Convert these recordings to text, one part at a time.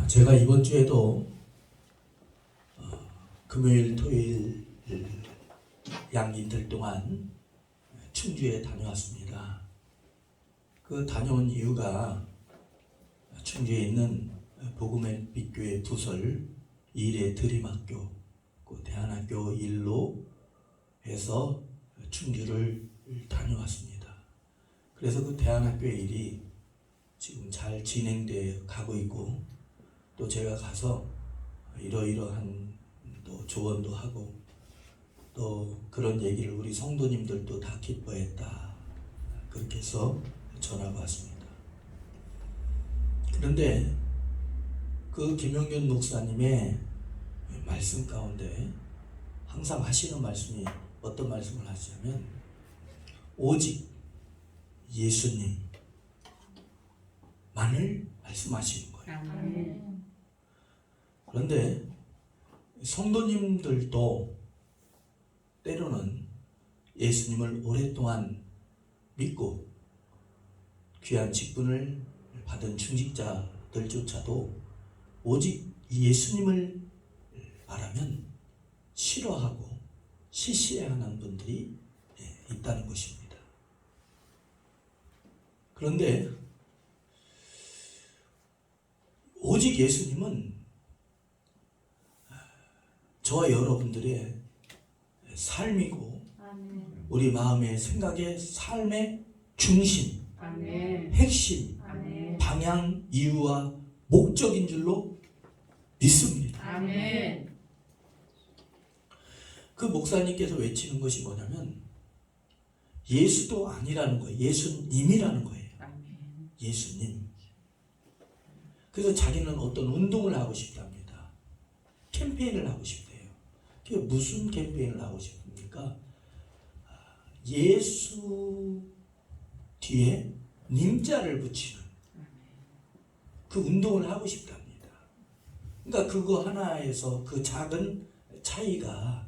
제가 이번 주에도 금요일, 토요일 양이틀 동안 충주에 다녀왔습니다. 그 다녀온 이유가 충주에 있는 복음의 빛교회 부설 일의 드림학교, 그 대안학교 일로 해서 충주를 다녀왔습니다. 그래서 그 대안학교의 일이 지금 잘 진행되어 가고 있고, 또 제가 가서 이러이러한 또 조언도 하고 또 그런 얘기를 우리 성도님들도 다 기뻐했다, 그렇게 해서 전화가 왔습니다. 그런데 그 김용균 목사님의 말씀 가운데 항상 하시는 말씀이 어떤 말씀을 하시냐면 오직 예수님만을 말씀하시는 거예요. 아멘. 그런데 성도님들도 때로는 예수님을 오랫동안 믿고 귀한 직분을 받은 중직자들조차도 오직 예수님을 말하면 싫어하고 시시해하는 분들이 있다는 것입니다. 그런데 오직 예수님은 저와 여러분들의 삶이고, 아멘. 우리 마음의 생각의 삶의 중심, 아멘. 핵심, 아멘. 방향, 이유와 목적인 줄로 믿습니다. 아멘. 그 목사님께서 외치는 것이 뭐냐면 예수도 아니라는 거예요. 예수님이라는 거예요. 아멘. 예수님. 그래서 자기는 어떤 운동을 하고 싶답니다. 캠페인을 하고 싶대요. 그게 무슨 캠페인을 하고 싶습니까? 예수 뒤에 님자를 붙이는 그 운동을 하고 싶답니다. 그러니까 그거 하나에서 그 작은 차이가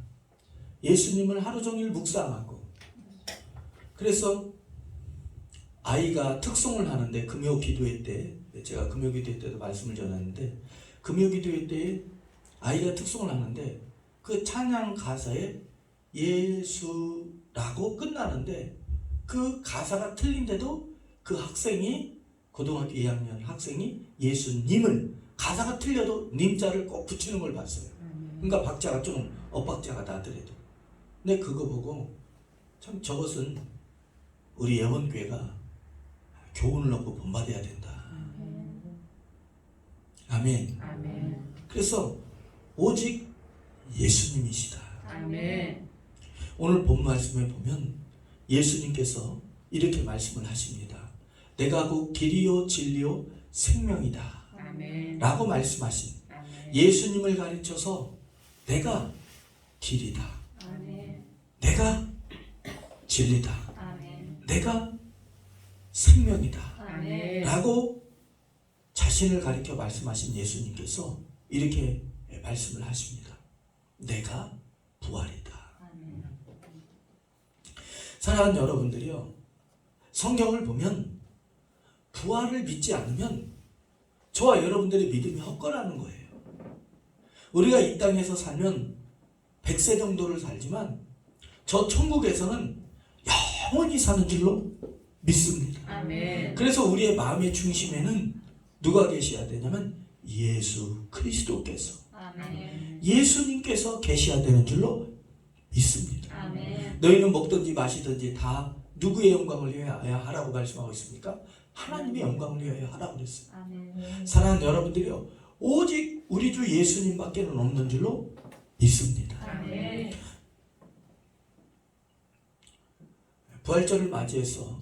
예수님을 하루 종일 묵상하고, 그래서 아이가 특송을 하는데 금요 기도회 때, 제가 금요 기도회 때도 말씀을 전했는데, 금요 기도회 때 아이가 특송을 하는데 그 찬양 가사에 예수라고 끝나는데 그 가사가 틀린데도 그 학생이, 고등학교 2학년 학생이 예수님을, 가사가 틀려도 님자를 꼭 붙이는 걸 봤어요. 그러니까 박자가 좀 엇박자가 나더라도. 근데 그거 보고 참 저것은 우리 예원교회가 교훈을 얻고 본받아야 된다. 아멘. 아멘. 그래서 오직 예수님이시다. 아멘. 오늘 본 말씀에 보면 예수님께서 이렇게 말씀을 하십니다. 내가 곧 길이요 진리요 생명이다 아멘. 라고 말씀하신 아멘. 예수님을 가르쳐서 내가 길이다, 아멘. 내가 진리다, 아멘. 내가 생명이다 아멘. 라고 자신을 가리켜 말씀하신 예수님께서 이렇게 말씀을 하십니다. 내가 부활이다. 아멘. 사랑하는 여러분들이요, 성경을 보면 부활을 믿지 않으면 저와 여러분들의 믿음이 헛거라는 거예요. 우리가 이 땅에서 살면 100세 정도를 살지만 저 천국에서는 영원히 사는 줄로 믿습니다. 아멘. 그래서 우리의 마음의 중심에는 누가 계셔야 되냐면 예수 그리스도께서, 아멘. 예수님께서 계셔야 되는 줄로 믿습니다. 아멘. 너희는 먹든지 마시든지 다 누구의 영광을 위하여 하라고 말씀하고 있습니까? 하나님의 영광을 위하여 하라고 그랬어요. 아멘. 사랑하는 여러분들이요, 오직 우리 주 예수님밖에 없는 줄로 믿습니다. 아멘. 부활절을 맞이해서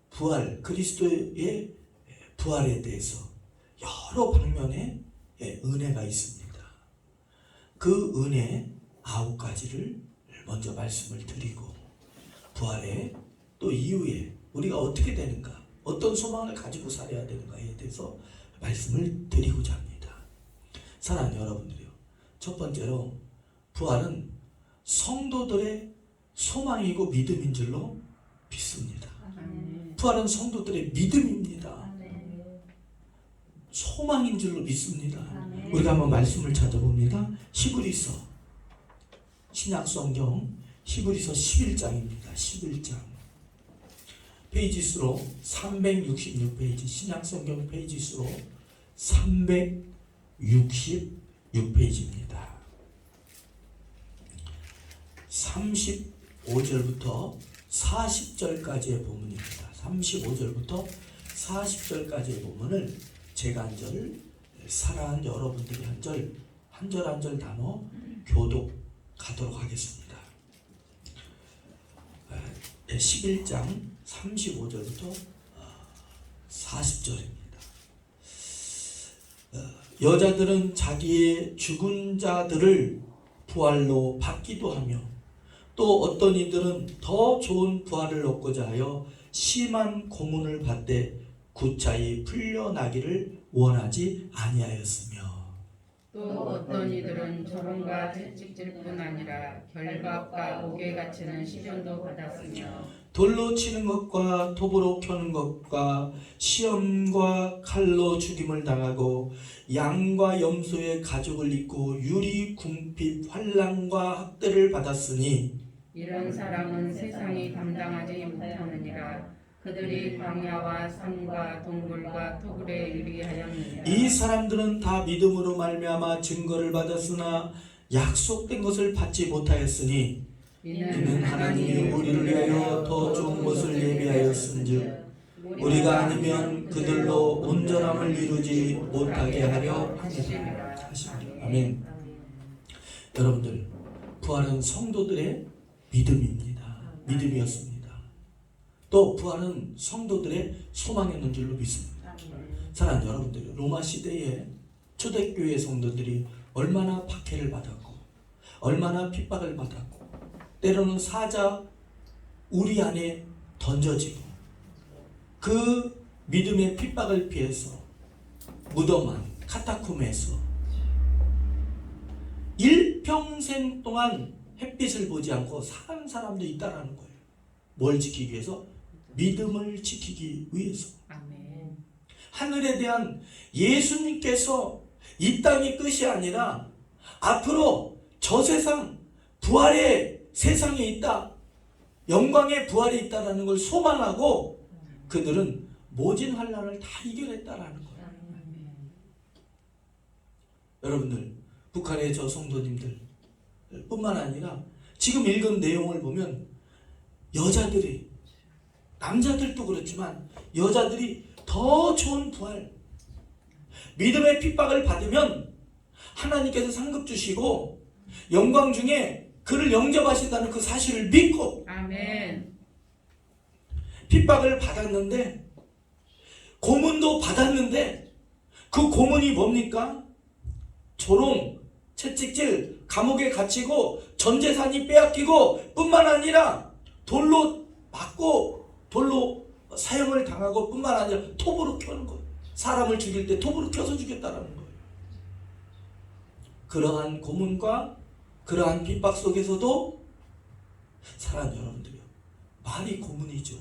부활, 그리스도의 부활에 대해서 여러 방면의 은혜가 있습니다. 그 은혜 9가지를 먼저 말씀을 드리고, 부활의 또 이후에 우리가 어떻게 되는가, 어떤 소망을 가지고 살아야 되는가에 대해서 말씀을 드리고자 합니다. 사랑하는 여러분들이요, 첫 번째로 부활은 성도들의 소망이고 믿음인 줄로 믿습니다. 아멘. 부활은 성도들의 믿음입니다. 아멘. 소망인 줄로 믿습니다. 아멘. 우리가 한번 말씀을 찾아봅니다. 히브리서 신약성경 히브리서 11장입니다. 11장 페이지 수로 366페이지 신약성경 페이지 수로 366페이지입니다. 35절부터 40절까지의 본문입니다. 35절부터 40절까지의 본문을 제가 한 절, 사랑하는 여러분들이 한 절, 한 절 한 절 단어 교독하도록 하겠습니다. 11장 35절부터 40절입니다. 여자들은 자기의 죽은 자들을 부활로 받기도 하며 또 어떤 이들은 더 좋은 부활을 얻고자 하여 심한 고문을 받되 구차히 풀려나기를 원하지 아니하였으며 또 어떤 이들은 조롱과 채찍질뿐 아니라 결박과 옥에 갇히는 시련도 받았으며 돌로 치는 것과 톱으로 켜는 것과 시험과 칼로 죽임을 당하고 양과 염소의 가죽을 입고 유리 궁핍 환난과 학대를 받았으니 이런 사람은 세상이 감당하지 못하느니라. 그들이 광야와 산과 동굴과 토굴에 유리하였느니라. 이 사람들은 다 믿음으로 말미암아 증거를 받았으나 약속된 것을 받지 못하였으니 이는 하나님이 우리를 위하여 더 좋은 것을 예비하였은즉 우리가 아니면 그들로 온전함을 이루지 못하게 하려 하십니다. 아멘. 여러분들, 부활은 성도들의 믿음입니다. 믿음이었습니다. 또 부활은 성도들의 소망이었는 줄로 믿습니다. 사랑하는 여러분들, 로마 시대에 초대교회 성도들이 얼마나 박해를 받았고 얼마나 핍박을 받았고 때로는 사자 우리 안에 던져지고 그 믿음의 핍박을 피해서 무덤 안 카타콤에서 일평생 동안 햇빛을 보지 않고 사는 사람도 있다라는 거예요. 뭘 지키기 위해서? 믿음을 지키기 위해서. 아멘. 하늘에 대한 예수님께서 이 땅의 끝이 아니라 앞으로 저 세상 부활의 세상에 있다, 영광의 부활이 있다라는 걸 소망하고 그들은 모진 환난을 다 이겨냈다라는 거예요. 여러분들, 북한의 저 성도님들 뿐만 아니라 지금 읽은 내용을 보면 여자들이, 남자들도 그렇지만 여자들이 더 좋은 부활, 믿음의 핍박을 받으면 하나님께서 상급 주시고 영광 중에 그를 영접하신다는 그 사실을 믿고 아멘. 핍박을 받았는데, 고문도 받았는데 그 고문이 뭡니까? 조롱, 채찍질, 감옥에 갇히고 전 재산이 빼앗기고 뿐만 아니라 돌로 맞고 돌로 사형을 당하고 뿐만 아니라 톱으로 켜는 거예요. 사람을 죽일 때 톱으로 켜서 죽였다라는 거예요. 그러한 고문과 그러한 핍박 속에서도 사랑하는 여러분들이요, 말이 고문이죠.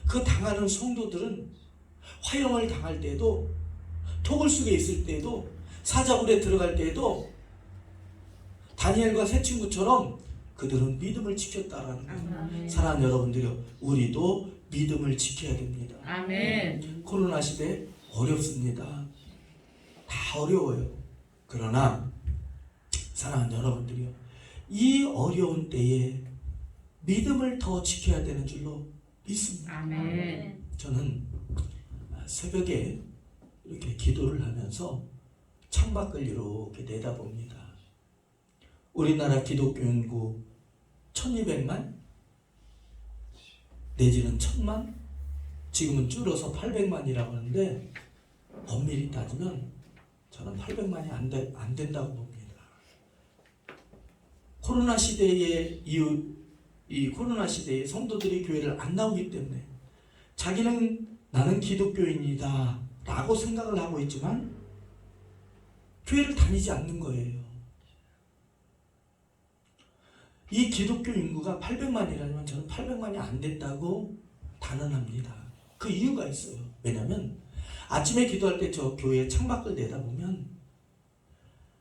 그 당하는 성도들은 화형을 당할 때에도, 토굴 속에 있을 때에도, 사자굴에 들어갈 때에도 다니엘과 세 친구처럼 그들은 믿음을 지켰다라는 거예요. 아멘. 사랑하는 여러분들이요, 우리도 믿음을 지켜야 됩니다. 아멘. 코로나 시대 어렵습니다. 다 어려워요. 그러나 사랑하는 여러분들이요, 이 어려운 때에 믿음을 더 지켜야 되는 줄로 믿습니다. 아멘. 저는 새벽에 이렇게 기도를 하면서 창밖을 이렇게 내다봅니다. 우리나라 기독교 인구 1200만? 내지는 1000만? 지금은 줄어서 800만이라고 하는데 엄밀히 따지면 저는 800만이 안 된다고 봅니다. 코로나 시대의 이 코로나 시대에 성도들이 교회를 안 나오기 때문에 자기는 나는 기독교인이다 라고 생각을 하고 있지만 교회를 다니지 않는 거예요. 이 기독교 인구가 800만이라면 저는 800만이 안 된다고 단언합니다. 그 이유가 있어요. 왜냐하면 아침에 기도할 때 저 교회 창밖을 내다보면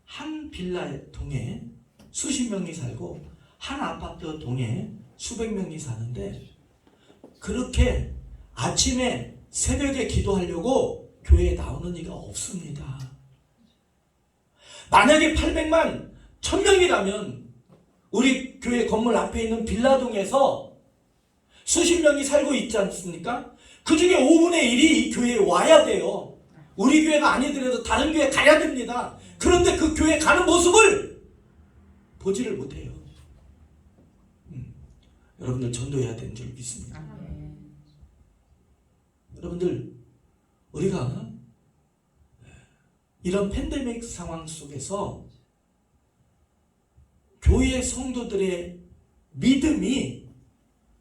한 빌라 동에 수십 명이 살고 한 아파트 동에 수백 명이 사는데 그렇게 아침에 새벽에 기도하려고 교회에 나오는 이가 없습니다. 만약에 800만 1000명이라면 우리 교회 건물 앞에 있는 빌라동에서 수십 명이 살고 있지 않습니까? 그 중에 5분의 1이 이 교회에 와야 돼요. 우리 교회가 아니더라도 다른 교회 가야 됩니다. 그런데 그 교회 가는 모습을 보지를 못해요. 여러분들 전도해야 되는 줄 믿습니다. 아멘. 여러분들 우리가 이런 팬데믹 상황 속에서 교회 성도들의 믿음이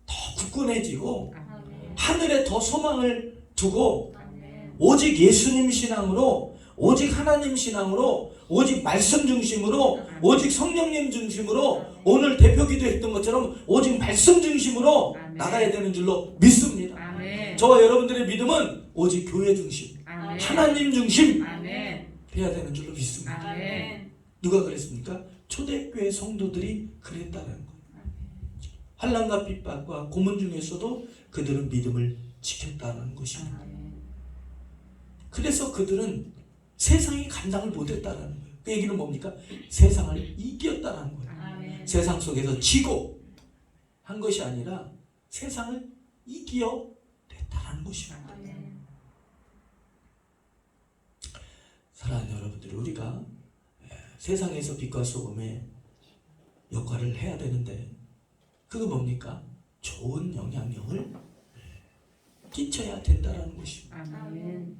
더 굳건해지고 아멘. 하늘에 더 소망을 두고 아멘. 오직 예수님 신앙으로 오직 하나님 신앙으로 오직 말씀 중심으로 오직 성령님 중심으로 오늘 대표 기도했던 것처럼 오직 말씀 중심으로 아멘. 나가야 되는 줄로 믿습니다. 아멘. 저와 여러분들의 믿음은 오직 교회 중심 아멘. 하나님 중심 아멘. 해야 되는 줄로 믿습니다. 아멘. 누가 그랬습니까? 초대교회 성도들이 그랬다는 거예요. 환난과 핍박과 고문 중에서도 그들은 믿음을 지켰다는 것입니다. 아멘. 그래서 그들은 세상이 감당을 못했다는 거예요. 그 얘기는 뭡니까? 세상을 이겼다는 거예요. 아멘. 세상 속에서 지고 한 것이 아니라 세상을 이겨냈다는 것입니다. 아멘. 사랑하는 여러분들, 우리가 세상에서 빛과 소금의 역할을 해야 되는데 그거 뭡니까? 좋은 영향력을 끼쳐야 된다는 것입니다. 아멘.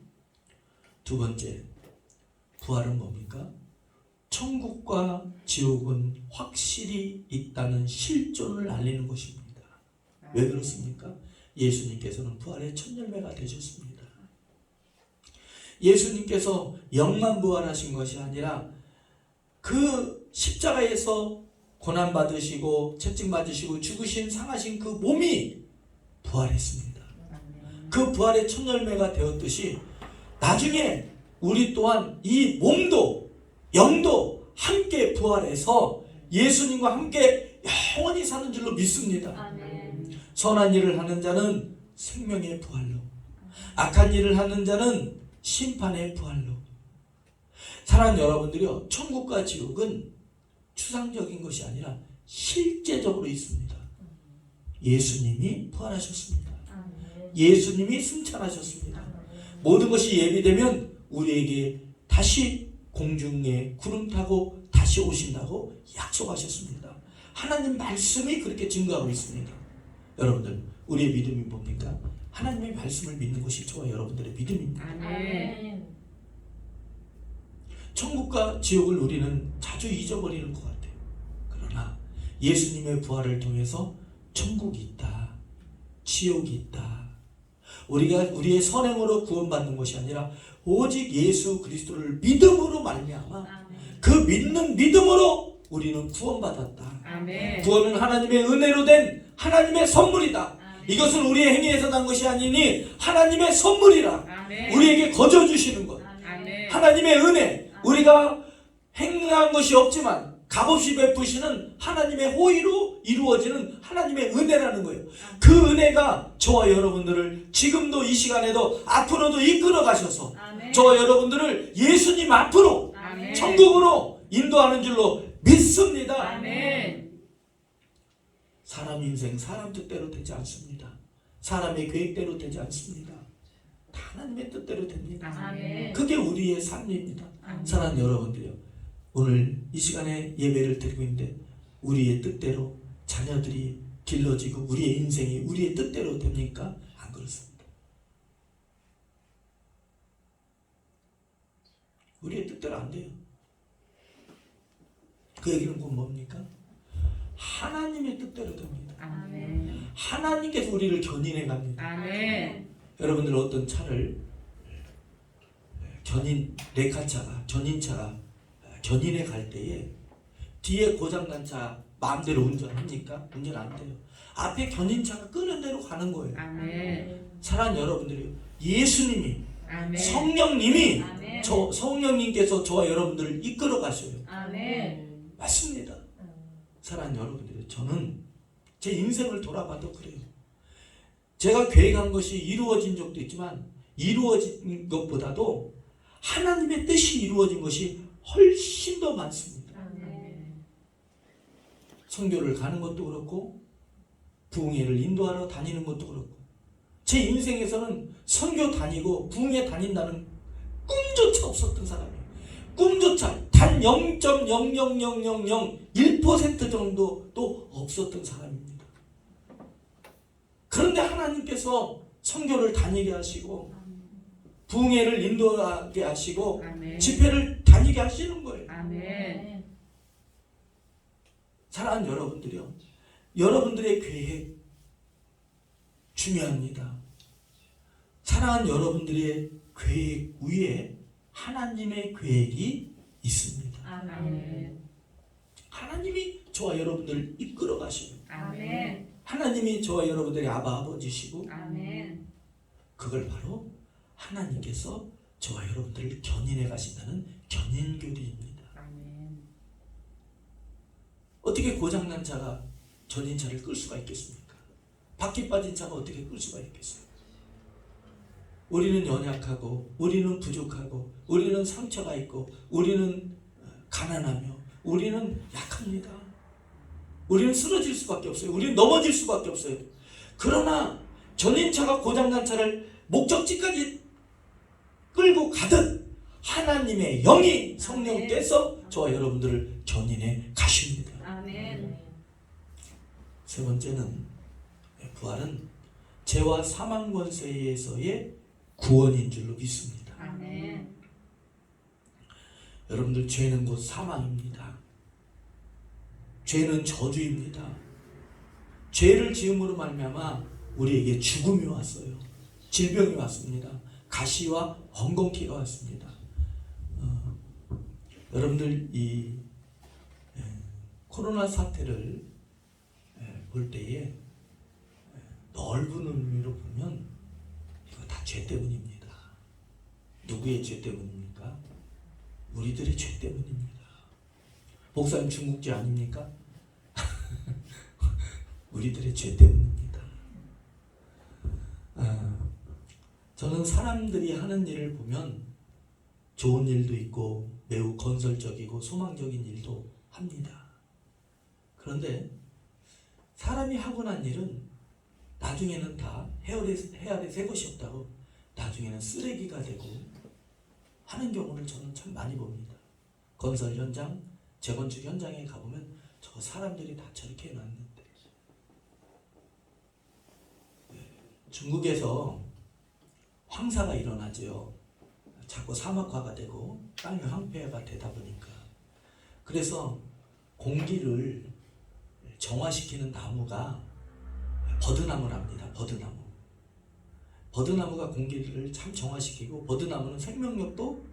두 번째, 부활은 뭡니까? 천국과 지옥은 확실히 있다는 실존을 알리는 것입니다. 왜 그렇습니까? 예수님께서는 부활의 첫 열매가 되셨습니다. 예수님께서 영만 부활하신 것이 아니라 그 십자가에서 고난받으시고 채찍맞으시고 죽으신 상하신 그 몸이 부활했습니다. 그 부활의 첫 열매가 되었듯이 나중에 우리 또한 이 몸도 영도 함께 부활해서 예수님과 함께 영원히 사는 줄로 믿습니다. 아멘. 선한 일을 하는 자는 생명의 부활로, 악한 일을 하는 자는 심판의 부활로. 사랑하는 여러분들이요, 천국과 지옥은 추상적인 것이 아니라 실제적으로 있습니다. 예수님이 부활하셨습니다. 예수님이 승천하셨습니다. 모든 것이 예비되면 우리에게 다시 공중에 구름 타고 다시 오신다고 약속하셨습니다. 하나님 말씀이 그렇게 증거하고 있습니다. 여러분들, 우리의 믿음이 뭡니까? 하나님의 말씀을 믿는 것이 저와 여러분들의 믿음입니다. 아멘. 천국과 지옥을 우리는 자주 잊어버리는 것 같아요. 그러나 예수님의 부활을 통해서 천국이 있다, 지옥이 있다. 우리가 우리의 선행으로 구원받는 것이 아니라 오직 예수 그리스도를 믿음으로 말미암아 그 믿는 믿음으로 우리는 구원받았다. 아멘. 구원은 하나님의 은혜로 된 하나님의 선물이다. 이것은 우리의 행위에서 난 것이 아니니 하나님의 선물이라. 아멘. 우리에게 거저 주시는 것. 아멘. 하나님의 은혜. 우리가 행한 것이 없지만 값없이 베푸시는 하나님의 호의로 이루어지는 하나님의 은혜라는 거예요. 그 은혜가 저와 여러분들을 지금도 이 시간에도 앞으로도 이끌어 가셔서 저와 여러분들을 예수님 앞으로 아멘. 천국으로 인도하는 줄로 믿습니다. 아멘. 사람 인생 사람 뜻대로 되지 않습니다. 사람의 계획대로 되지 않습니다. 다 하나님의 뜻대로 됩니다. 아멘. 그게 우리의 삶입니다. 아멘. 사랑하는 여러분들이요, 오늘 이 시간에 예배를 드리고 있는데 우리의 뜻대로 자녀들이 길러지고 우리의 인생이 우리의 뜻대로 됩니까? 안 그렇습니다. 우리의 뜻대로 안 돼요. 그 얘기는 곧 뭡니까? 하나님의 뜻대로 됩니다. 아멘. 하나님께서 우리를 견인해 갑니다. 아멘. 여러분들 어떤 차를 레카차가 견인차가 견인해 갈 때에 뒤에 고장난 차 마음대로 운전합니까? 운전 안 돼요. 앞에 견인차가 끄는 대로 가는 거예요. 아멘. 사랑하는 여러분들이 예수님이 아멘. 성령님이 아멘. 성령님께서 저와 여러분들을 이끌어 가셔요. 아멘. 맞습니다. 사랑하는 여러분들, 저는 제 인생을 돌아봐도 그래요. 제가 계획한 것이 이루어진 적도 있지만 이루어진 것보다도 하나님의 뜻이 이루어진 것이 훨씬 더 많습니다. 아멘. 선교를 가는 것도 그렇고 부흥회를 인도하러 다니는 것도 그렇고 제 인생에서는 선교 다니고 부흥회 다닌다는 꿈조차 없었던 사람이에요. 꿈조차 단 0.00001% 정도도 없었던 사람입니다. 그런데 하나님께서 선교를 다니게 하시고 부흥회를 인도하게 하시고 아멘. 집회를 다니게 하시는 거예요. 아멘. 사랑하는 여러분들이요, 여러분들의 계획 중요합니다. 사랑하는 여러분들의 계획 위에 하나님의 계획이 있습니다. 아멘. 하나님이 저와 여러분들을 이끌어 가시고 아멘. 하나님이 저와 여러분들의 아버지시고 아멘. 그걸 바로 하나님께서 저와 여러분들을 견인해 가신다는 견인교리입니다. 아멘. 어떻게 고장난 차가 전인차를 끌 수가 있겠습니까? 바퀴 빠진 차가 어떻게 끌 수가 있겠어요? 우리는 연약하고 우리는 부족하고 우리는 상처가 있고 우리는 가난하며 우리는 약합니다. 우리는 쓰러질 수밖에 없어요. 우리는 넘어질 수밖에 없어요. 그러나 전인차가 고장난 차를 목적지까지 끌고 가듯 하나님의 영이 성령께서 저와 여러분들을 견인해 가십니다. 아멘. 세 번째는 부활은 죄와 사망 권세에서의 구원인 줄로 믿습니다. 아멘. 여러분들, 죄는 곧 사망입니다. 죄는 저주입니다. 죄를 지음으로 말미암아 우리에게 죽음이 왔어요. 질병이 왔습니다. 가시와 엉겅퀴가 왔습니다. 여러분들 이 코로나 사태를 볼 때에 넓은 의미로 보면 이거 다 죄 때문입니다. 누구의 죄 때문입니까? 우리들의 죄 때문입니다. 목사님 중국죄 아닙니까? 우리들의 죄 때문입니다. 저는 사람들이 하는 일을 보면 좋은 일도 있고 매우 건설적이고 소망적인 일도 합니다. 그런데 사람이 하고 난 일은 나중에는 다 헤아려 새 것이 없다고 나중에는 쓰레기가 되고 하는 경우를 저는 참 많이 봅니다. 건설 현장, 재건축 현장에 가보면 저 사람들이 다 저렇게 해놨는데, 중국에서 황사가 일어나죠. 자꾸 사막화가 되고 땅이 황폐화가 되다 보니까. 그래서 공기를 정화시키는 나무가 버드나무랍니다. 버드나무. 버드나무가 공기를 참 정화시키고, 버드나무는 생명력도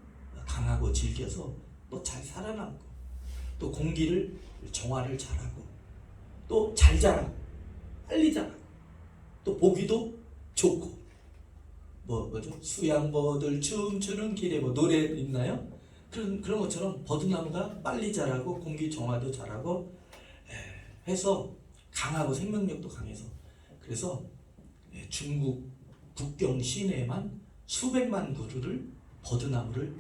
강하고 질겨서 또 잘 살아남고, 또 공기를 정화를 잘하고, 또 잘 자라고, 빨리 자라고, 또 보기도 좋고, 뭐죠? 수양버들 춤추는 길에 뭐 노래 있나요? 그런 것처럼 버드나무가 빨리 자라고 공기 정화도 잘하고 해서 강하고 생명력도 강해서, 그래서 중국 북경 시내에만 수백만 그루를 버드나무를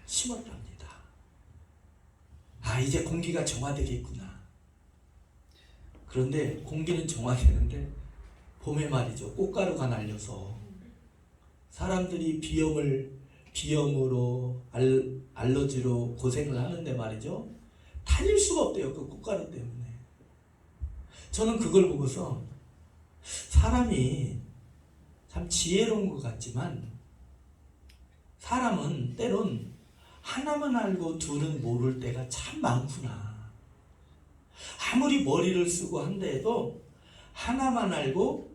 심었답니다. 이제 공기가 정화되겠구나. 그런데 공기는 정화되는데 봄에 말이죠, 꽃가루가 날려서 사람들이 비염으로 알러지로 고생을 하는데 말이죠, 다닐 수가 없대요. 그 꽃가루 때문에. 저는 그걸 보고서 사람이 참 지혜로운 것 같지만 사람은 때론 하나만 알고 둘은 모를 때가 참 많구나. 아무리 머리를 쓰고 한데도 하나만 알고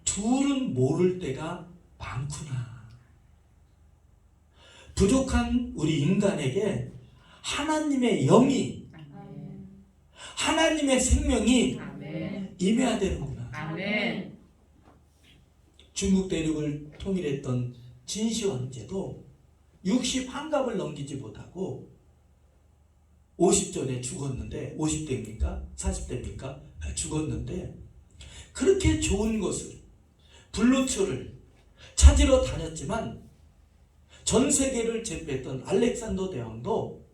둘은 모를 때가 많구나. 부족한 우리 인간에게 하나님의 영이, 아멘. 하나님의 생명이 아멘. 임해야 되는구나. 아멘. 중국 대륙을 통일했던 진시 황제도 60 환갑을 넘기지 못하고 50전에 죽었는데 50대입니까? 40대입니까? 죽었는데 그렇게 좋은 것을 불로초를 찾으러 다녔지만 전 세계를 제패했던 알렉산더 대왕도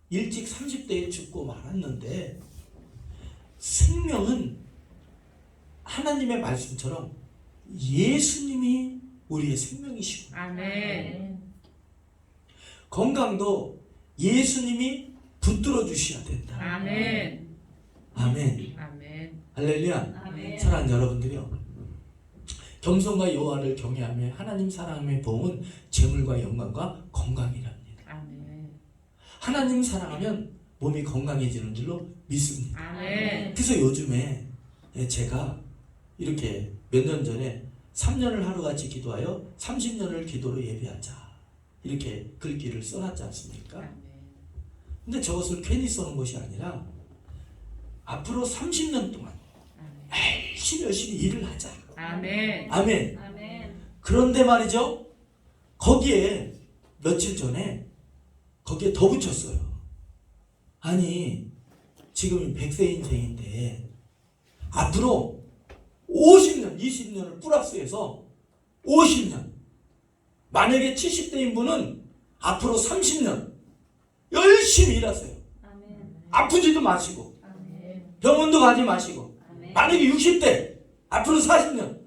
일찍 30대에 죽고 말았는데 생명은 하나님의 말씀처럼 예수님이 우리의 생명이시고 아멘. 건강도 예수님이 붙들어 주셔야 된다. 아멘. 아멘. 아멘. 할렐루야. 아멘. 사랑하는 여러분들이요, 겸손과 여호와를 경외하며 하나님 사랑함의 보험은 재물과 영광과 건강이랍니다. 아멘. 하나님 사랑하면 몸이 건강해지는 줄로 믿습니다. 아멘. 그래서 요즘에 제가 이렇게 몇 년 전에 3년을 하루같이 기도하여 30년을 기도로 예배하자 이렇게 글귀를 써놨지 않습니까? 아멘. 근데 저것을 괜히 써놓은 것이 아니라 앞으로 30년 동안 열심히 일을 하자. 아멘. 아멘. 아멘. 그런데 말이죠, 거기에 며칠 전에 거기에 더 붙였어요. 아니 지금 100세 인생인데 앞으로 50년 20년을 플러스해서 50년, 만약에 70대인 분은 앞으로 30년 열심히 일하세요. 아멘. 아프지도 마시고 아멘. 병원도 가지 마시고, 아멘. 만약에 60대 앞으로 40년,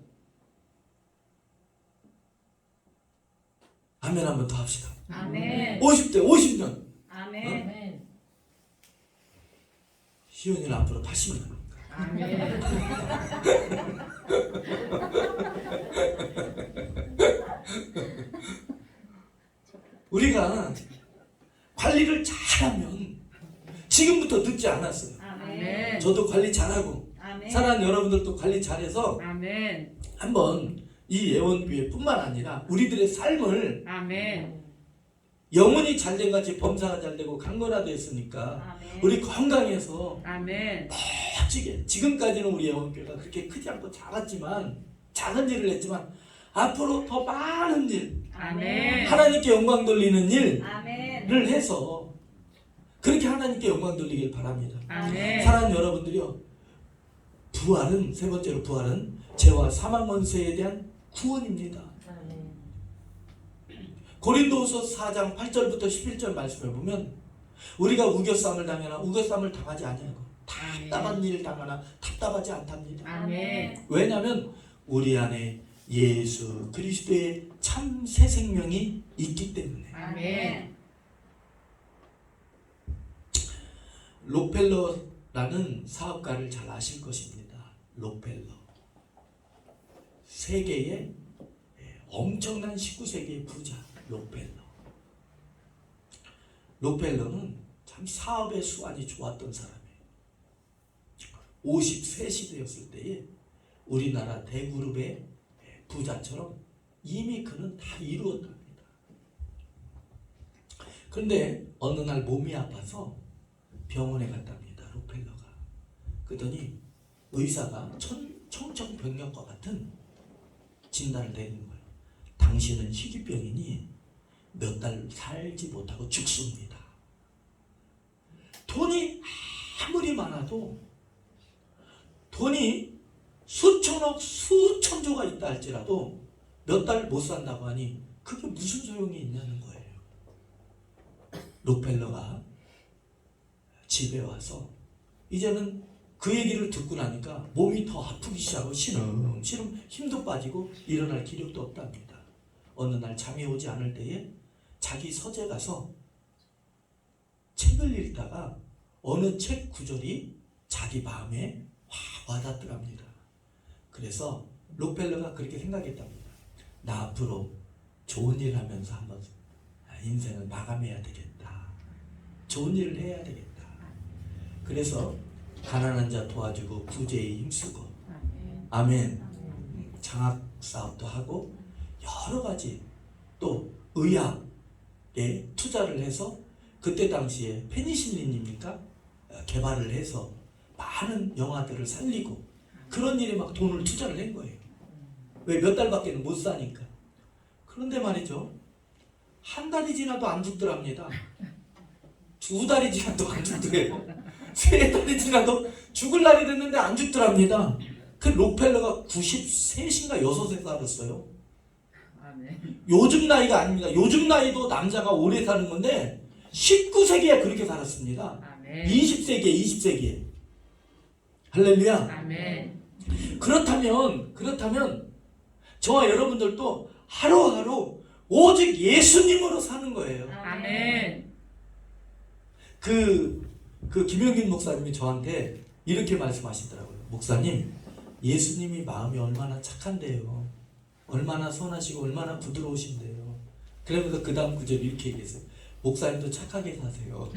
아멘 한번 더 합시다. 아멘. 50대 50년, 아멘. 시온이는 앞으로 80년. 아멘. 우리가 관리를 잘하면 지금부터 늦지 않았어요. 아멘. 저도 관리 잘하고 아멘. 사랑하는 여러분들도 관리 잘해서 아멘. 한번 이 예원교회뿐만 아니라 우리들의 삶을 아멘. 영혼이 잘된 같이 범사가 잘되고 강건화됐으니까 아멘. 우리 건강해서 아멘. 멋지게, 지금까지는 우리 예원교회가 그렇게 크지 않고 작았지만 작은 일을 했지만 앞으로 더 많은 일, 아멘. 하나님께 영광 돌리는 일을 아멘. 해서 그렇게 하나님께 영광 돌리길 바랍니다. 아멘. 사랑하는 여러분들이요, 부활은, 세 번째로 부활은 죄와 사망 원수에 대한 구원입니다. 고린도후서 4장 8절부터 11절 말씀을 보면 우리가 우겨싸움을 당하나 우겨싸움을 당하지 아니하고 답답한 일을 당하나 답답하지 않답니다. 아멘. 왜냐하면 우리 안에 예수 그리스도의 참 새 생명이 있기 때문에. 아멘. 록펠러라는 사업가를 잘 아실 것입니다. 록펠러, 세계의 엄청난 19세기의 부자 록펠러. 록펠러는 참 사업의 수완이 좋았던 사람이에요. 53시 되었을 때에 우리나라 대그룹의 부자처럼 이미 그는 다 이루었답니다. 그런데 어느 날 몸이 아파서 병원에 갔답니다. 록펠러가. 그러더니 의사가 청천벽력과 같은 진단을 내린 거예요. 당신은 희귀병이니 몇 달 살지 못하고 죽습니다. 돈이 아무리 많아도, 돈이 수천억 수천조가 있다 할지라도 몇 달 못 산다고 하니 그게 무슨 소용이 있냐는 거예요. 록펠러가 집에 와서 이제는 그 얘기를 듣고 나니까 몸이 더 아프기 시작하고 시름시름 힘도 빠지고 일어날 기력도 없답니다. 어느 날 잠이 오지 않을 때에 자기 서재 가서 책을 읽다가 어느 책 구절이 자기 마음에 확 와닿더랍니다. 그래서 록펠러가 그렇게 생각했답니다. 나 앞으로 좋은 일 하면서 한번 인생을 마감해야 되겠다. 좋은 일을 해야 되겠다. 그래서 가난한 자 도와주고 부재에 힘쓰고, 아멘, 장학 사업도 하고 여러 가지, 또 의학에 투자를 해서 그때 당시에 페니실린입니까? 개발을 해서 많은 영아들을 살리고 그런 일에 막 돈을 투자를 한 거예요. 왜? 몇 달밖에 못 사니까. 그런데 말이죠. 한 달이 지나도 안 죽더랍니다. 두 달이 지나도 안 죽더래요. 세 달이 지나도 죽을 날이 됐는데 안 죽더랍니다. 그 록펠러가 93인가 6에 살았어요. 아멘. 요즘 나이가 아닙니다. 요즘 나이도 남자가 오래 사는 건데 19세기에 그렇게 살았습니다. 아멘. 20세기에. 할렐루야. 아멘. 그렇다면 저와 여러분들도 하루하루 오직 예수님으로 사는 거예요. 아멘. 그 김영균 목사님이 저한테 이렇게 말씀하시더라고요. 목사님, 예수님이 마음이 얼마나 착한데요. 얼마나 선하시고 얼마나 부드러우신데요. 그러면서 그 다음 구절 이렇게 얘기했어요. 목사님도 착하게 사세요.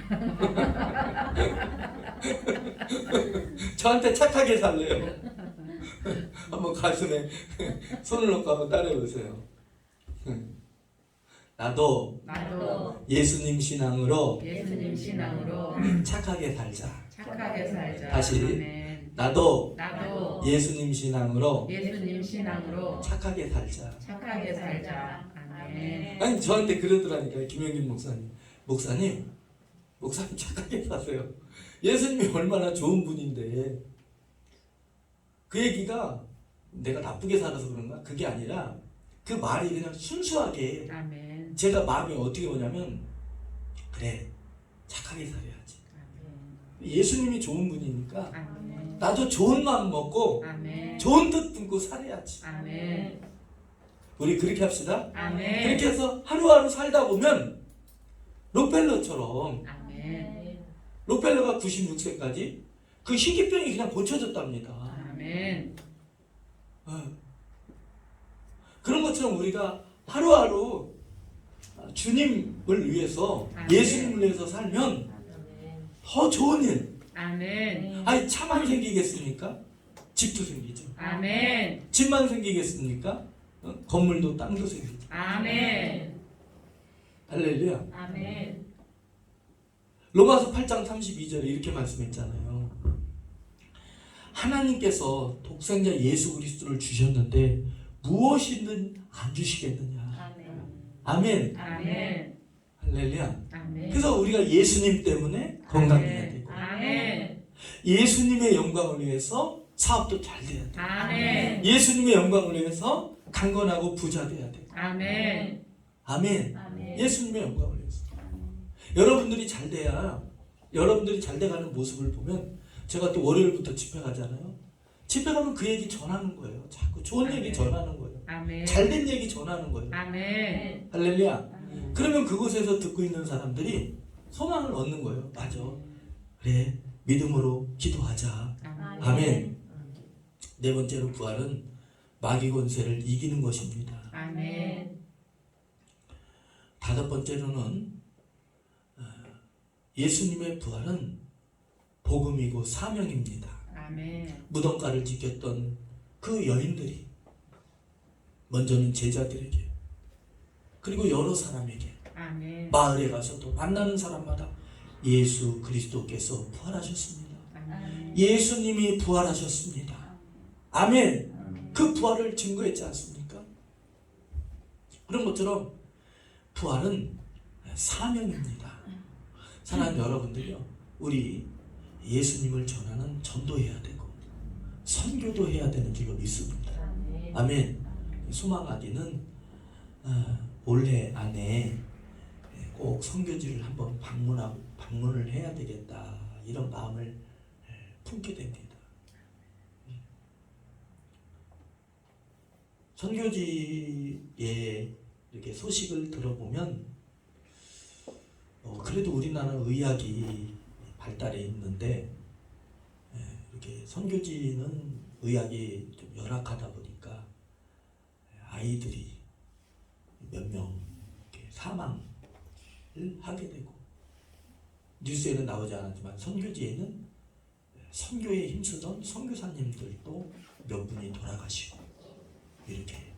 저한테 착하게 살래요. 한번 가슴에 손을 놓고 한번 따라해보세요. 나도 예수님 신앙으로 착하게 살자. 착하게 살자. 다시. 아멘. 나도 예수님 신앙으로 착하게 살자. 아멘. 아니 저한테 그러더라니까요. 김영균 목사님 착하게 사세요. 예수님이 얼마나 좋은 분인데. 그 얘기가 내가 나쁘게 살아서 그런가? 그게 아니라 그 말이 그냥 순수하게 아멘. 제가 마음이 어떻게 오냐면 그래 착하게 살아야지. 예수님이 좋은 분이니까 아멘. 나도 좋은 마음 먹고 아멘. 좋은 뜻 품고 살아야지. 아멘. 우리 그렇게 합시다. 아멘. 그렇게 해서 하루하루 살다 보면 록펠러처럼 아멘. 록펠러가 96세까지 그 희귀병이 그냥 고쳐졌답니다. 아멘. 그런 것처럼 우리가 하루하루 주님을 위해서 아멘. 예수님을 위해서 살면 더 좋은 일. 아멘. 아니 차만 생기겠습니까? 집도 생기죠. 아멘. 집만 생기겠습니까? 건물도 땅도 생기죠. 아멘. 할렐루야. 아멘. 로마서 8장 32절에 이렇게 말씀했잖아요. 하나님께서 독생자 예수 그리스도를 주셨는데 무엇이든 안 주시겠느냐. 아멘. 아멘. 할렐루야. 아멘. 그래서 우리가 예수님 때문에 건강해야 되고 아멘. 예수님의 영광을 위해서 사업도 잘 돼야 돼. 아멘. 예수님의 영광을 위해서 강건하고 부자 돼야 돼. 아멘. 아멘. 예수님의 영광을 위해서. 여러분들이 잘 돼야 여러분들이 잘 돼가는 모습을 보면 제가 또 월요일부터 집회 가잖아요. 집회 가면 그 얘기 전하는 거예요. 자꾸 좋은 얘기 전하는 거예요. 아멘. 잘된 얘기 전하는 거예요. 아멘. 할렐루야. 그러면 그곳에서 듣고 있는 사람들이 소망을 얻는 거예요. 맞아. 그래. 믿음으로 기도하자. 아멘. 네 번째로 부활은 마귀 권세를 이기는 것입니다. 아멘. 다섯 번째로는 예수님의 부활은 복음이고 사명입니다. 아멘. 무덤가를 지켰던 그 여인들이 먼저는 제자들에게 그리고 여러 사람에게 아멘. 마을에 가서도 만나는 사람마다 예수 그리스도께서 부활하셨습니다. 아멘. 예수님이 부활하셨습니다. 아멘. 그 부활을 증거했지 않습니까? 그런 것처럼 부활은 사명입니다. 사랑하는 여러분들이요, 우리 예수님을 전하는 전도해야 되고 선교도 해야 되는 줄로 믿습니다. 아멘. 소망아기는 올해 안에 꼭 선교지를 한번 방문을 해야 되겠다, 이런 마음을 품게 됩니다. 선교지에 이렇게 소식을 들어보면 그래도 우리나라는 의학이 발달해 있는데 이렇게 선교지는 의학이 좀 열악하다 보니까 아이들이 몇 명 사망을 하게 되고, 뉴스에는 나오지 않았지만 선교지에는 선교에 힘쓰던 선교사님들도 몇 분이 돌아가시고 이렇게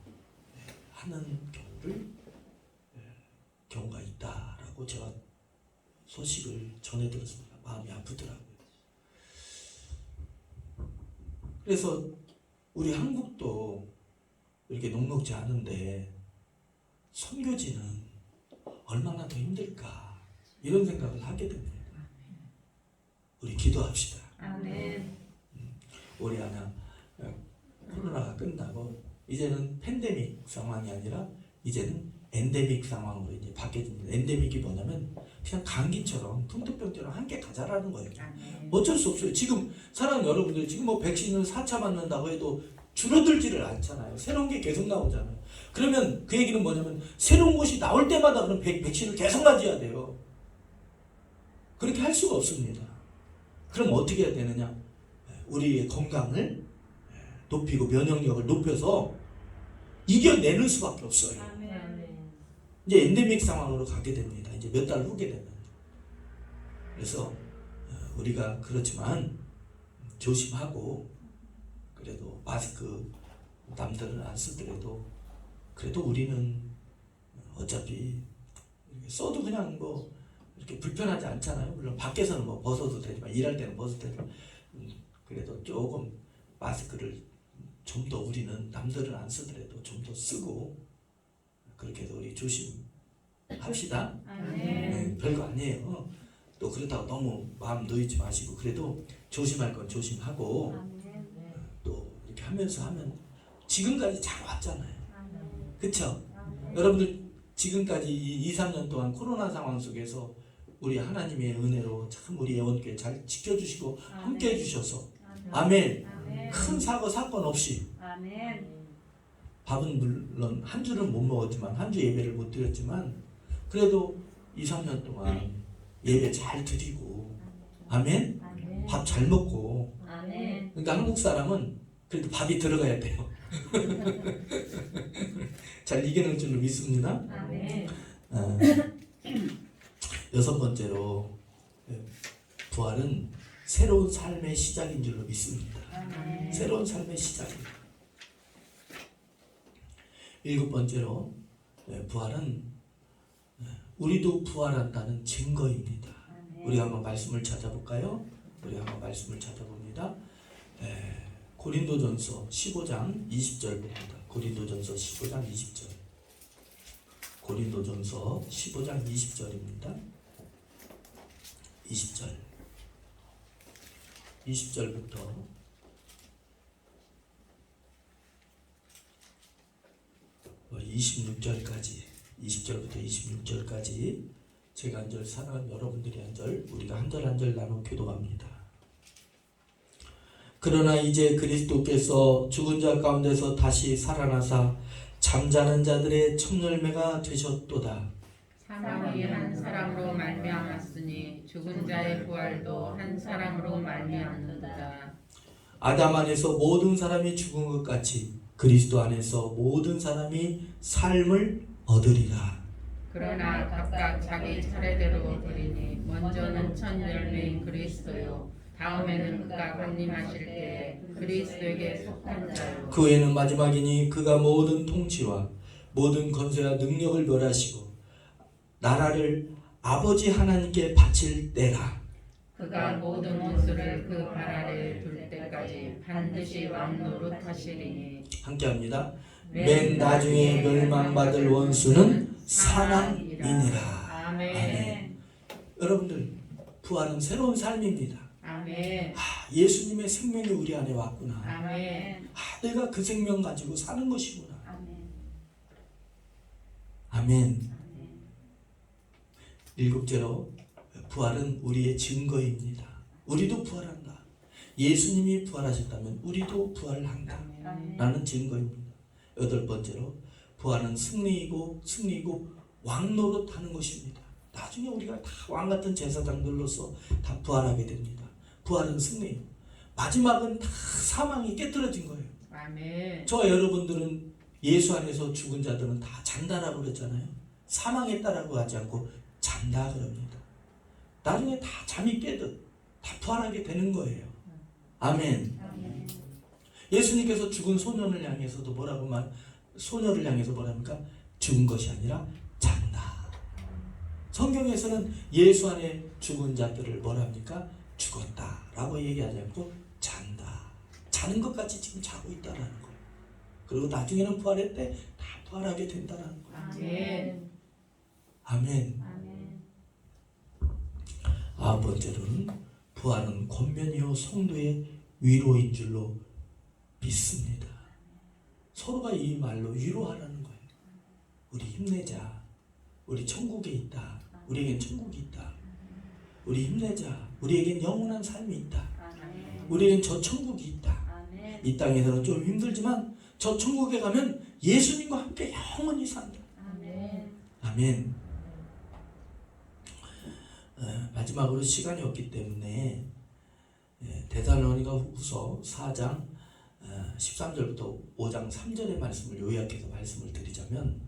하는 경우가 있다라고 제가 소식을 전해 들었습니다. 마음이 아프더라고요. 그래서 우리 한국도 이렇게 녹록지 않은데 선교지는 얼마나 더 힘들까 이런 생각을 하게 됩니다. 우리 기도합시다. 아멘. 올해 하나 코로나가 끝나고 이제는 팬데믹 상황이 아니라 이제는 엔데믹 상황으로 이제 바뀌어집니다. 엔데믹이 뭐냐면 그냥 감기처럼 풍토병처럼 함께 가자라는 거예요. 아멘. 어쩔 수 없어요. 지금 사랑하는 여러분들 지금 뭐 백신을 4차 맞는다고 해도 줄어들지를 않잖아요. 새로운 게 계속 나오잖아요. 그러면 그 얘기는 뭐냐면 새로운 것이 나올 때마다 그럼 백신을 계속 맞아야 돼요. 그렇게 할 수가 없습니다. 그럼 어떻게 해야 되느냐? 우리의 건강을 높이고 면역력을 높여서 이겨내는 수밖에 없어요. 아멘. 이제 엔데믹 상황으로 가게 됩니다. 이제 몇 달 후게 되면. 그래서 우리가 그렇지만 조심하고 그래도 마스크 남들은 안 쓰더라도 그래도 우리는 어차피 이렇게 써도 그냥 뭐 이렇게 불편하지 않잖아요. 물론 밖에서는 뭐 벗어도 되지만 일할 때는 벗어도 되지만 그래도 조금 마스크를 좀 더 우리는 남들은 안 쓰더라도 좀 더 쓰고 그렇게 해서 우리 조심합시다. 아멘. 별거 아니에요. 또 그렇다고 너무 마음 놓이지 마시고 그래도 조심할 건 조심하고 또 이렇게 하면서 하면 지금까지 잘 왔잖아요. 그쵸? 여러분들 지금까지 2, 3년 동안 코로나 상황 속에서 우리 하나님의 은혜로 참 우리 애원교회 잘 지켜주시고 함께 해주셔서 아멘. 큰 사건 없이 아멘. 밥은 물론 한 주는 못 먹었지만 한 주 예배를 못 드렸지만 그래도 2, 3년 동안 예배 잘 드리고 아멘. 밥 잘 먹고 아멘. 그러니까 한국 사람은 그래도 밥이 들어가야 돼요. 잘 이겨낼 줄로 믿습니다. 아멘. 여섯 번째로 부활은 새로운 삶의 시작인 줄로 믿습니다. 아멘. 새로운 삶의 시작입니다. 일곱 번째로 부활은 우리도 부활한다는 증거입니다. 우리 한번 말씀을 찾아볼까요? 우리 한번 말씀을 찾아봅니다. 고린도전서 15장 20절입니다. 고린도전서 15장 20절. 고린도전서 15장 20절입니다. 20절. 20절부터 26절까지 20절부터 26절까지 제가 한 절, 사랑하는 여러분들이 한 절, 우리가 한 절 한 절 나눠 교도합니다. 그러나 이제 그리스도께서 죽은 자 가운데서 다시 살아나사 잠자는 자들의 첫 열매가 되셨도다. 사망이 한 사람으로 말미암았으니 죽은 자의 부활도 한 사람으로 말미암는다. 아담 안에서 모든 사람이 죽은 것 같이 그리스도 안에서 모든 사람이 삶을 얻으리라. 그러나 각각 자기 차례대로 드리니 먼저는 첫 열매인 그리스도요 다음에는 그가 강림하실 때 그리스도에게 속한 자요 그 후에는 마지막이니 그가 모든 통치와 모든 권세와 능력을 멸하시고 나라를 아버지 하나님께 바칠 때라. 그가 모든 원수를 그 발 아래에 둘 때까지 반드시 왕 노릇하시리니 함께합니다. 맨 나중에 멸망받을 원수는 사망이니라. 아멘. 여러분들 부활은 새로운 삶입니다. 아멘. 예수님의 생명이 우리 안에 왔구나. 아멘. 내가 그 생명 가지고 사는 것이구나. 아멘. 아멘. 일곱째로 부활은 우리의 증거입니다. 우리도 부활한다. 예수님이 부활하셨다면 우리도 부활한다. 라는 증거입니다. 여덟 번째로 부활은 승리이고 왕노릇하는 것입니다. 나중에 우리가 다 왕같은 제사장들로서 다 부활하게 됩니다. 부활은 승리. 마지막은 다 사망이 깨뜨려진 거예요. 아멘. 저와 여러분들은 예수 안에서 죽은 자들은 다 잔다라고 그랬잖아요. 사망했다라고 하지 않고 잔다 그럽니다. 나중에 다 잠이 깨듯 다 부활하게 되는 거예요. 아멘. 예수님께서 죽은 소년을 향해서도 소녀를 향해서 뭐랍니까? 죽은 것이 아니라 잔다. 성경에서는 예수 안에 죽은 자들을 뭐랍니까? 죽었다라고 얘기하지 않고 잔다. 자는 것 같이 지금 자고 있다라는 거예요. 그리고 나중에는 부활할 때 다 부활하게 된다는 거예요. 아멘. 아멘. 아멘. 아홉 번째로는 부활은 권면이요 성도의 위로인 줄로 믿습니다. 서로가 이 말로 위로하라는 거예요. 우리 힘내자. 우리 천국에 있다. 우리에겐 천국이 있다. 우리 힘내자. 우리에겐 영원한 삶이 있다. 아멘. 우리에겐 저 천국이 있다. 아멘. 이 땅에서는 좀 힘들지만 저 천국에 가면 예수님과 함께 영원히 산다. 아멘. 아멘. 마지막으로 시간이 없기 때문에 데살로니가 후서 4장 13절부터 5장 3절의 말씀을 요약해서 말씀을 드리자면,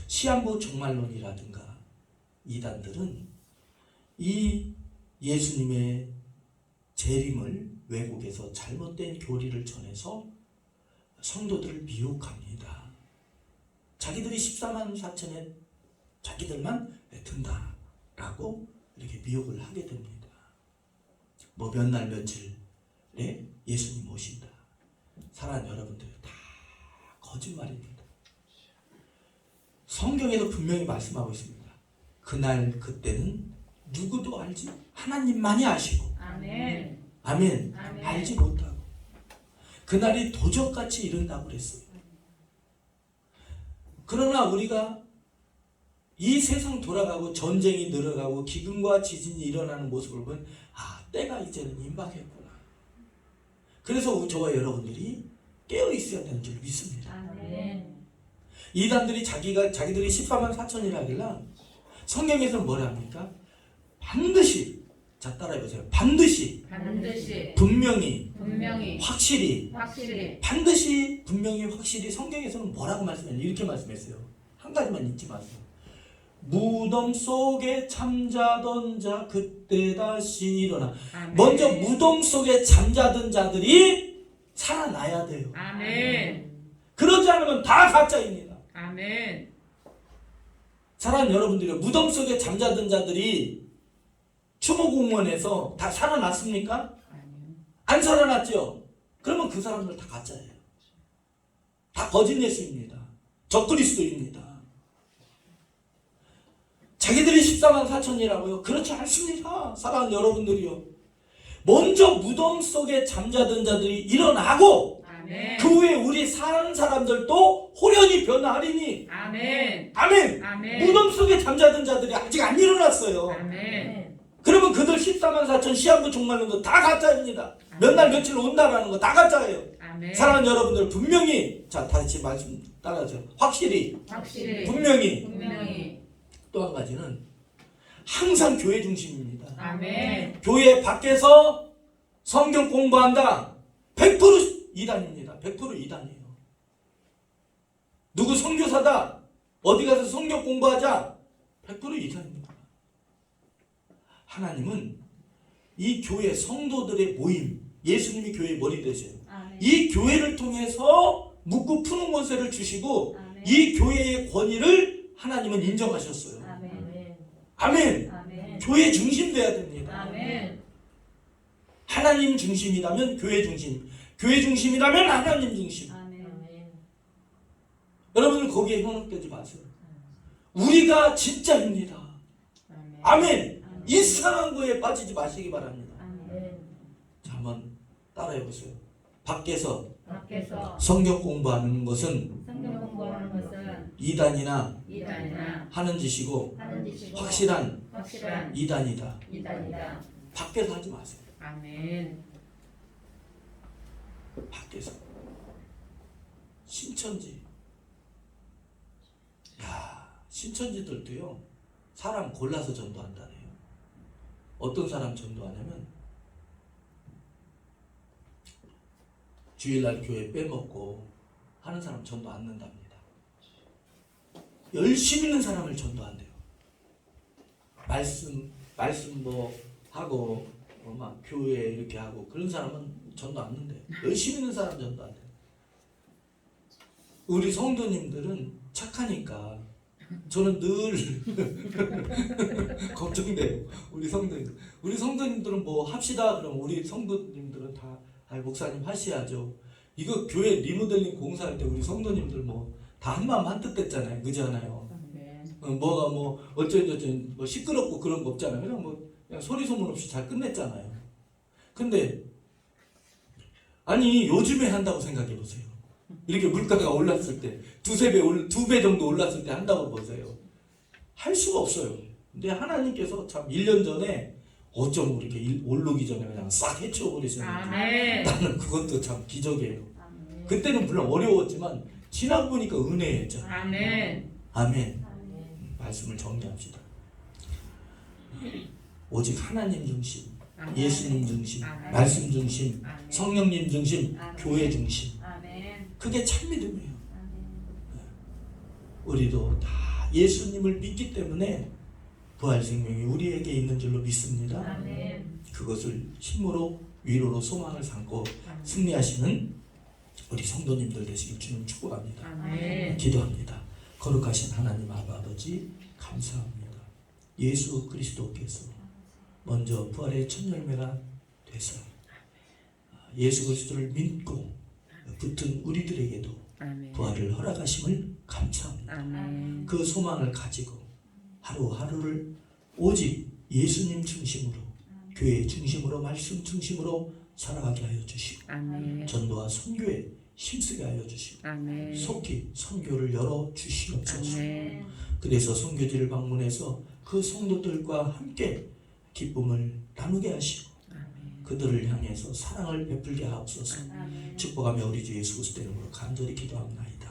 시한부 종말론이라든가 이단들은 이 예수님의 재림을 왜곡해서 잘못된 교리를 전해서 성도들을 미혹합니다. 자기들이 14만 4천에 자기들만 든다라고 이렇게 미혹을 하게 됩니다. 뭐 몇 날 며칠에 예수님 오신다. 사랑하는 여러분들, 다 거짓말입니다. 성경에도 분명히 말씀하고 있습니다. 그날 그때는 누구도 알지 하나님만이 아시고. 아멘. 아멘. 아멘. 알지 못하고. 그날이 도적같이 이른다고 그랬어요. 그러나 우리가 이 세상 돌아가고 전쟁이 늘어가고 기근과 지진이 일어나는 모습을 보면, 때가 이제는 임박했구나. 그래서 저와 여러분들이 깨어 있어야 되는 줄 믿습니다. 아멘. 이단들이 자기들이 14만 4천이라 하길래 성경에서는 뭐라 합니까? 반드시, 자 따라해보세요. 반드시, 분명히, 확실히, 반드시, 분명히, 확실히. 성경에서는 뭐라고 말씀했냐? 이렇게 말씀했어요. 한 가지만 잊지 마세요. 무덤 속에 잠자던 자 그때 다시 일어나. 아멘. 먼저 무덤 속에 잠자던 자들이 살아나야 돼요. 아멘. 그러지 않으면 다 가짜입니다. 아멘. 사랑하는 여러분들이요, 무덤 속에 잠자던 자들이 추모공원에서 다 살아났습니까? 아멘. 안 살아났죠? 그러면 그 사람들 다 가짜예요. 다 거짓 예수입니다. 적그리스도입니다. 자기들이 14만 4천이라고요? 그렇지 않습니다. 사랑하는 여러분들이요, 먼저 무덤 속에 잠자던 자들이 일어나고, 아멘. 그 후에 우리 사는 사람들도 호련히 변화하리니. 아멘. 아멘. 아멘. 무덤 속에 잠자던 자들이 아직 안 일어났어요. 아멘. 그러면 그들 14만 4천 시한부 종말론도 다 가짜입니다. 몇 날 며칠 온다라는 거 다 가짜예요. 아멘. 사랑하는 여러분들, 분명히, 자 다시 말씀 따라하세요. 확실히, 분명히. 또 한 가지는 항상 교회 중심입니다. 아멘. 교회 밖에서 성경 공부한다, 100% 이단입니다. 100% 이단이에요. 누구 선교사다, 어디 가서 성경 공부하자, 100% 이단입니다. 하나님은 이 교회 성도들의 모임, 예수님이 교회의 머리 되세요. 아멘. 이 교회를 통해서 묻고 푸는 권세를 주시고, 아멘. 이 교회의 권위를 하나님은 인정하셨어요. 아멘. 아멘. 아멘. 교회 중심 돼야 됩니다. 아멘. 하나님 중심이라면 교회 중심, 교회 중심이라면 하나님 중심. 아멘. 여러분들 거기에 현혹되지 마세요. 우리가 진짜입니다. 아멘. 아멘. 이상한 거에 빠지지 마시기 바랍니다. 아멘. 자, 한번 따라해 보세요. 밖에서 밖에서 성경 공부하는 것은 성경 공부하는 것은 이단이나 이단이나 하는 짓이고 하는 짓이고 확실한 확실한 이단이다. 이단이다. 밖에서 하지 마세요. 아멘. 밖에서 신천지, 신천지들도요, 사람 골라서 전도한다네요. 어떤 사람 전도하냐면 주일날 교회 빼먹고 하는 사람 전도 안 는답니다. 열심히 있는 사람을 전도한대요. 말씀 뭐 하고 막 교회 이렇게 하고 그런 사람은 전도 안 는대요. 열심히 있는 사람 전도 안 돼요. 우리 성도님들은 착하니까 저는 늘 걱정돼요. 우리 성도님들은 뭐 합시다 그러면 우리 성도님들은 다 목사님 하셔야죠. 이거 교회 리모델링 공사할 때 우리 성도님들 뭐 다 한마음 한뜻 됐잖아요. 그잖아요. 아멘. 뭐가 뭐 어쩌저쩌 뭐 시끄럽고 그런 거 없잖아요. 그냥 소리 소문 없이 잘 끝냈잖아요. 근데 아니 요즘에 한다고 생각해 보세요. 이렇게 물가가 올랐을 때 두세 배, 두 배 정도 올랐을 때 한다고 보세요. 할 수가 없어요. 근데 하나님께서 참 1년 전에 어쩜 이렇게 오르기 전에 그냥 싹 해치워버리셨는지 아멘. 나는 그것도 참 기적이에요. 아멘. 그때는 물론 어려웠지만 지나고 보니까 은혜였죠. 아멘. 아멘. 아멘. 말씀을 정리합시다. 오직 하나님 중심, 아멘. 예수님 중심, 아멘. 말씀 중심, 아멘. 성령님 중심, 아멘. 교회 중심. 아멘. 그게 참 믿음이에요. 아멘. 우리도 다 예수님을 믿기 때문에 부활 생명이 우리에게 있는 줄로 믿습니다. 아멘. 그것을 힘으로 위로로 소망을 삼고 승리하시는 우리 성도님들 되시길 주님 축복합니다. 아멘. 기도합니다. 거룩하신 하나님 아버지 감사합니다. 예수 그리스도께서 먼저 부활의 첫 열매가 되서 예수 그리스도를 믿고 붙은 우리들에게도 아멘. 부활을 허락하심을 감사합니다. 아멘. 그 소망을 가지고 하루하루를 오직 예수님 중심으로 교회 중심으로 말씀 중심으로 살아가게 하여 주시고 아멘. 전도와 선교에 힘쓰게 하여 주시고 아멘. 속히 선교를 열어 주시옵소서. 아멘. 그래서 선교지를 방문해서 그 성도들과 함께 기쁨을 나누게 하시고 아멘. 그들을 향해서 사랑을 베풀게 하옵소서. 아멘. 축복하며 우리 주 예수 그리스도 이름으로 간절히 기도합나이다.